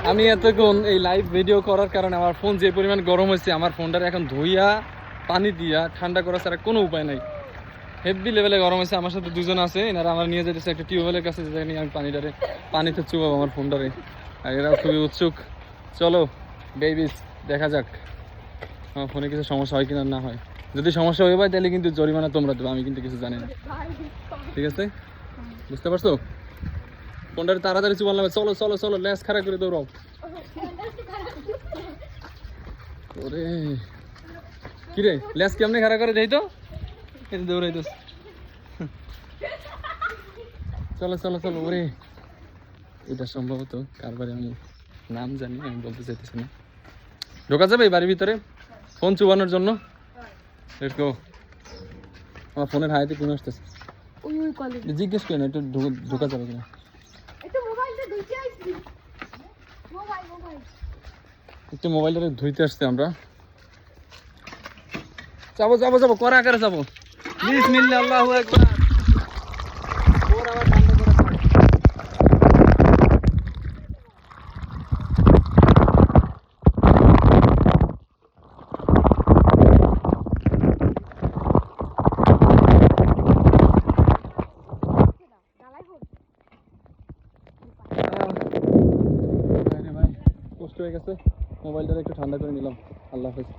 আমি এতক্ষণ এই লাইভ ভিডিও করার কারণে আমার ফোন যে পরিমাণ গরম হয়েছে, আমার ফোনটারে এখন ধুইয়া পানি দিয়া ঠান্ডা করা ছাড়া কোনো উপায় নাই। হেভি লেভেলে গরম হয়েছে। আমার সাথে দুজন আছে, এনারা আমার নিয়ে যেতেছে একটা টিউবওয়েলের কাছে, যেটা নিয়ে আমি পানিতে চুবাবো আমার ফোনটারে। আর এরাও খুবই উৎসুক। চলো বেবিস, দেখা যাক আমার ফোনে কিছু সমস্যা হয় কিনা না হয়। যদি সমস্যা হয়ে যায় তাহলে কিন্তু জরিমানা তোমরা দেবো, আমি কিন্তু কিছু জানি না। ঠিক আছে, বুঝতে পারছো? ফোনটারে তাড়াতাড়ি চুবান লাগবে। চলো চলো চলো, লেস খারাপ করে দৌড়াও। ওরে কিরে, লেস কেমনে খারাপ করে দেই তো, দৌড়াই তো। চলো চলো চলো। ওরে এটা সম্ভবত কারবারে, আমি নাম জানি, আমি বলতে চাইতেছি না। ঢোকা যাবে এই বাড়ির ভিতরে ফোন চুবানোর জন্য? Let's go. আমার ফোনের হাইতে কোন আসতেছে, জিজ্ঞেস করি না একটু ঢোকা যাবে কিনা। একটু মোবাইলটা ধুইতে আসছে আমরা। যাবো যাবো যাবো, করা আকারে যাবো। বিসমিল্লাহ, আল্লাহু আকবার। ওর আবার ঠান্ডা করা যায়। ভাই কষ্ট হয়ে গেছে, মোবাইলটা একটু ঠান্ডা করে নিলাম। আল্লাহ হাফেজ।